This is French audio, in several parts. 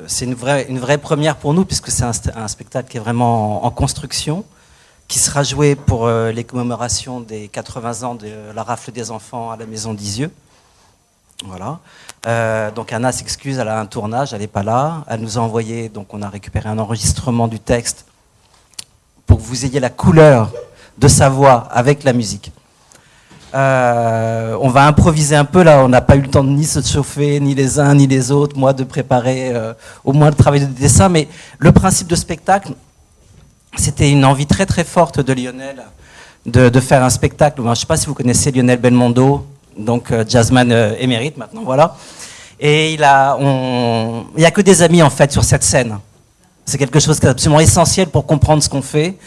C'est une vraie première pour nous, puisque c'est un spectacle qui est vraiment en construction, qui sera joué pour les commémorations des 80 ans de la rafle des enfants à la Maison d'Isieux. Voilà. Donc Anna s'excuse, elle a un tournage, elle n'est pas là. Elle nous a envoyé, donc on a récupéré un enregistrement du texte pour que vous ayez la couleur de sa voix avec la musique. On va improviser un peu là, on n'a pas eu le temps de ni se chauffer, ni les uns ni les autres, moi de préparer au moins le travail de dessin, mais le principe de spectacle, c'était une envie très très forte de Lionel de faire un spectacle. Je ne sais pas si vous connaissez Lionel Belmondo, donc jazzman émérite maintenant, voilà. Et il y a que des amis en fait sur cette scène. C'est quelque chose qui est absolument essentiel pour comprendre ce qu'on fait.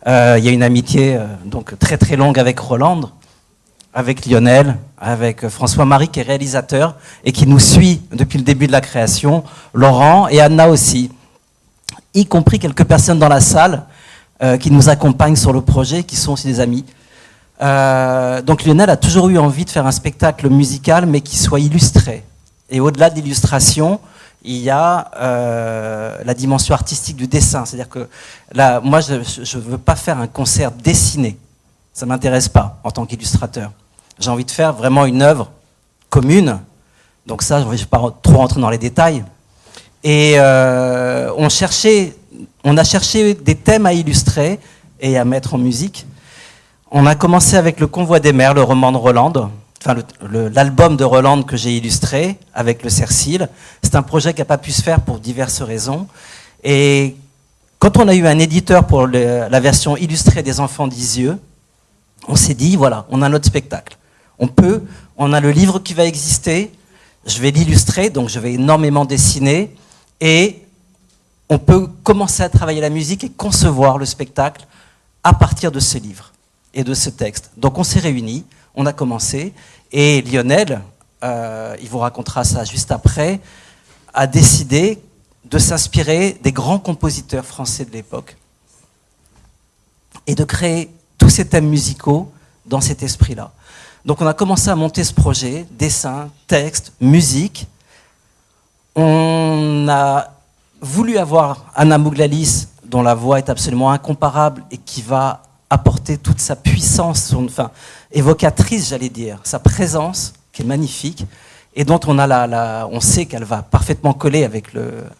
Il y a une amitié donc très très longue avec Roland, avec Lionel, avec François-Marie qui est réalisateur et qui nous suit depuis le début de la création, Laurent et Anna aussi, y compris quelques personnes dans la salle qui nous accompagnent sur le projet, qui sont aussi des amis. Donc Lionel a toujours eu envie de faire un spectacle musical, mais qui soit illustré. Et au-delà de l'illustration, il y a la dimension artistique du dessin. C'est-à-dire que là, moi, je ne veux pas faire un concert dessiné. Ça ne m'intéresse pas en tant qu'illustrateur. J'ai envie de faire vraiment une œuvre commune. Donc ça, je ne vais pas trop rentrer dans les détails. Et on a cherché des thèmes à illustrer et à mettre en musique. On a commencé avec Le Convoi des mers, le roman de Roland, enfin l'album de Roland que j'ai illustré avec le Cercil. C'est un projet qui n'a pas pu se faire pour diverses raisons. Et quand on a eu un éditeur pour la version illustrée des Enfants d'Isieux, on s'est dit, voilà, on a notre spectacle. On a le livre qui va exister, je vais l'illustrer, donc je vais énormément dessiner, et on peut commencer à travailler la musique et concevoir le spectacle à partir de ce livre et de ce texte. Donc on s'est réunis, on a commencé, et Lionel, il vous racontera ça juste après, a décidé de s'inspirer des grands compositeurs français de l'époque et de créer tous ces thèmes musicaux dans cet esprit-là. Donc on a commencé à monter ce projet, dessin, texte, musique. On a voulu avoir Anna Mouglalis, dont la voix est absolument incomparable et qui va apporter toute sa puissance, évocatrice, j'allais dire, sa présence, qui est magnifique, et dont on sait qu'elle va parfaitement coller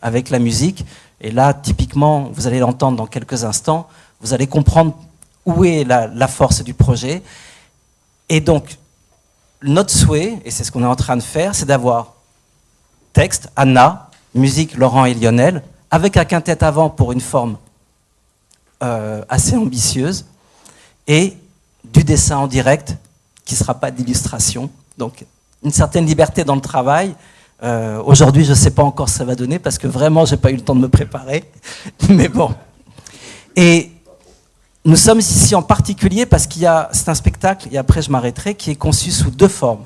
avec la musique. Et là, typiquement, vous allez l'entendre dans quelques instants, vous allez comprendre où est la force du projet. Et donc, notre souhait, et c'est ce qu'on est en train de faire, c'est d'avoir texte, Anna, musique, Laurent et Lionel, avec un quintet avant pour une forme assez ambitieuse, et du dessin en direct, qui ne sera pas d'illustration. Donc, une certaine liberté dans le travail. Aujourd'hui, je ne sais pas encore ce que ça va donner, parce que vraiment, je n'ai pas eu le temps de me préparer. Mais bon. Et nous sommes ici en particulier parce c'est un spectacle, et après je m'arrêterai, qui est conçu sous deux formes.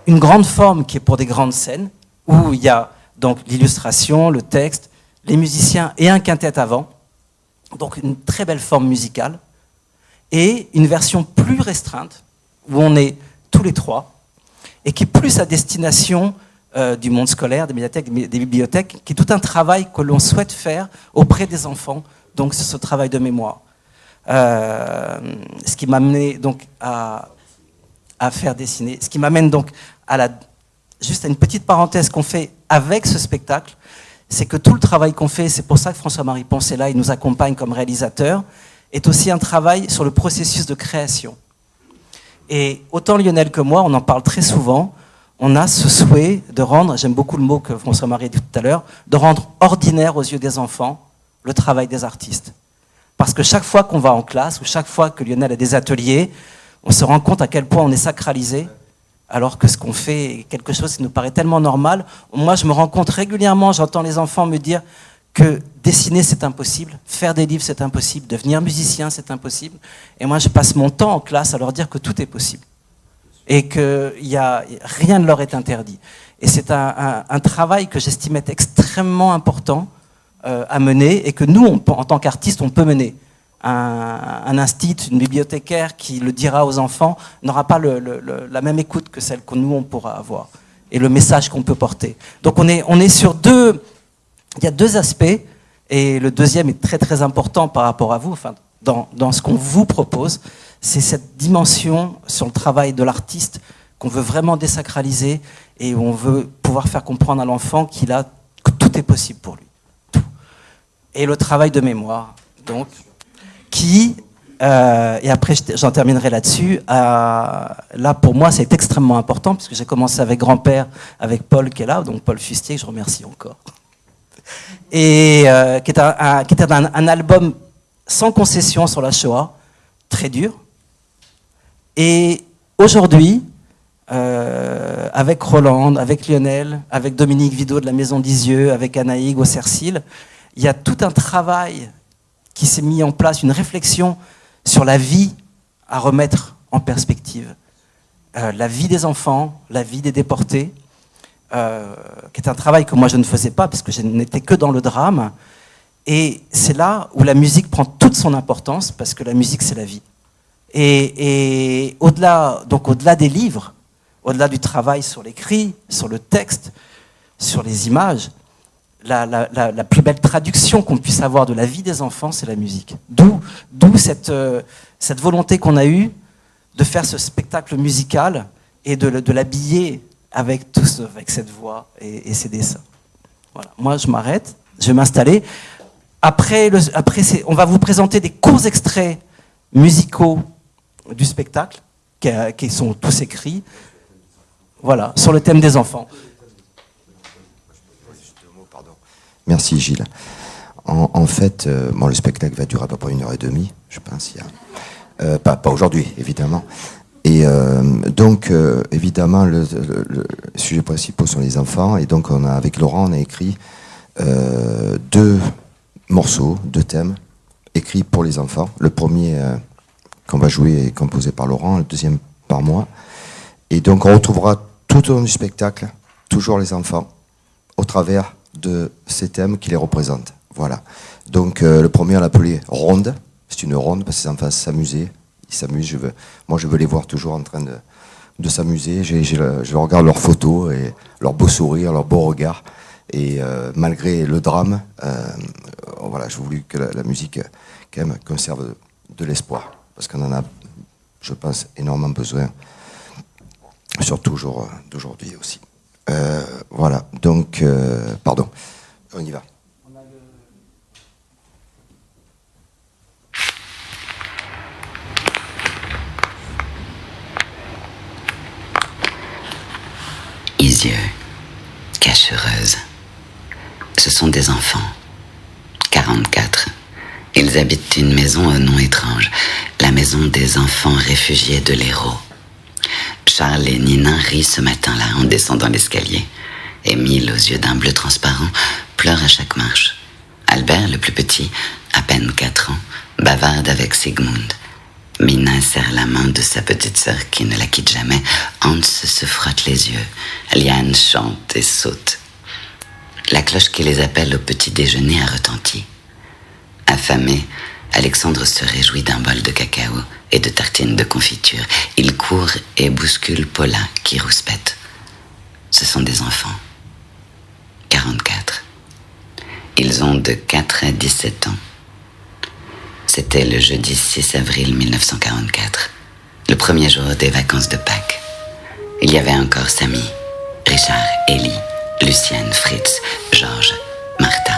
Une grande forme qui est pour des grandes scènes, où il y a donc l'illustration, le texte, les musiciens et un quintet avant. Donc une très belle forme musicale. Et une version plus restreinte, où on est tous les trois, et qui est plus à destination du monde scolaire, des médiathèques, des bibliothèques, qui est tout un travail que l'on souhaite faire auprès des enfants. Donc c'est ce travail de mémoire. Ce qui m'a amené donc à faire dessiner, ce qui m'amène donc juste à une petite parenthèse qu'on fait avec ce spectacle, c'est que tout le travail qu'on fait, c'est pour ça que François-Marie Ponce est là, il nous accompagne comme réalisateur, est aussi un travail sur le processus de création. Et autant Lionel que moi, on en parle très souvent, on a ce souhait de rendre, j'aime beaucoup le mot que François-Marie a dit tout à l'heure, de rendre ordinaire aux yeux des enfants le travail des artistes. Parce que chaque fois qu'on va en classe, ou chaque fois que Lionel a des ateliers, on se rend compte à quel point on est sacralisé, alors que ce qu'on fait est quelque chose qui nous paraît tellement normal. Moi, je me rends compte régulièrement, j'entends les enfants me dire que dessiner, c'est impossible, faire des livres, c'est impossible, devenir musicien, c'est impossible. Et moi, je passe mon temps en classe à leur dire que tout est possible. Et que rien ne leur est interdit. Et c'est un travail que j'estime être extrêmement important à mener, et que nous, en tant qu'artistes, on peut mener. Un institut, une bibliothécaire qui le dira aux enfants n'aura pas la même écoute que celle que nous, on pourra avoir. et le message qu'on peut porter. Donc on est sur deux, il y a deux aspects, et le deuxième est très très important par rapport à vous, enfin, dans ce qu'on vous propose, c'est cette dimension sur le travail de l'artiste qu'on veut vraiment désacraliser et où on veut pouvoir faire comprendre à l'enfant que tout est possible pour lui. Tout. Et le travail de mémoire, donc, qui, et après j'en terminerai là-dessus, là pour moi c'est extrêmement important, puisque j'ai commencé avec grand-père, avec Paul qui est là, donc Paul Fustier, que je remercie encore, et qui était un album sans concession sur la Shoah, très dur. Et aujourd'hui, avec Roland, avec Lionel, avec Dominique Vidot de la Maison d'Isieux, avec Anaïg au Cercil, il y a tout un travail qui s'est mis en place, une réflexion sur la vie à remettre en perspective. La vie des enfants, la vie des déportés, qui est un travail que moi je ne faisais pas, parce que je n'étais que dans le drame. Et c'est là où la musique prend toute son importance, parce que la musique c'est la vie. Et au-delà des livres, au-delà du travail sur l'écrit, sur le texte, sur les images, la plus belle traduction qu'on puisse avoir de la vie des enfants, c'est la musique. D'où cette volonté qu'on a eue de faire ce spectacle musical et de l'habiller avec cette voix et ces dessins. Voilà. Moi, je m'arrête, je vais m'installer. Après on va vous présenter des courts extraits musicaux du spectacle, qui sont tous écrits, voilà, sur le thème des enfants. Merci Gilles. En fait, le spectacle va durer à peu près 1h30, je pense. Pas aujourd'hui, évidemment. Et donc, évidemment, le sujet principal sont les enfants. Et donc, avec Laurent, on a écrit 2 morceaux, 2 thèmes écrits pour les enfants. Le premier qu'on va jouer est composé par Laurent, le deuxième par moi. Et donc, on retrouvera tout au long du spectacle, toujours les enfants, au travers de ces thèmes qui les représentent. Voilà. Donc, le premier, on l'appelait Ronde. C'est une ronde parce que les enfants s'amuser. Ils s'amusent. Moi, je veux les voir toujours en train de s'amuser. Je regarde leurs photos et leurs beaux sourires, leurs beaux regards. Et malgré le drame, voilà, j'ai voulu que la musique quand même conserve de l'espoir, parce qu'on en a, je pense, énormément besoin, surtout d'aujourd'hui aussi. Voilà, donc, pardon, on y va. Isieux, Cachereuse. Ce sont des enfants. 44. Ils habitent une maison au nom étrange, la maison des enfants réfugiés de l'Hérault. Charles et Nina rient ce matin-là en descendant l'escalier. Émile, aux yeux d'un bleu transparent, pleure à chaque marche. Albert, le plus petit, à peine 4 ans, bavarde avec Sigmund. Mina serre la main de sa petite sœur qui ne la quitte jamais. Hans se frotte les yeux. Liane chante et saute. La cloche qui les appelle au petit déjeuner a retenti. Affamé, Alexandre se réjouit d'un bol de cacao et de tartines de confiture. Il court et bouscule Paula qui rouspète. Ce sont des enfants. 44. Ils ont de 4 à 17 ans. C'était le jeudi 6 avril 1944, le premier jour des vacances de Pâques. Il y avait encore Samy, Richard, Élie, Lucienne, Fritz, Georges, Martha.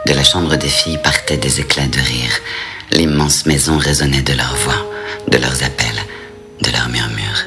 De la chambre des filles partaient des éclats de rire. L'immense maison résonnait de leurs voix, de leurs appels, de leurs murmures.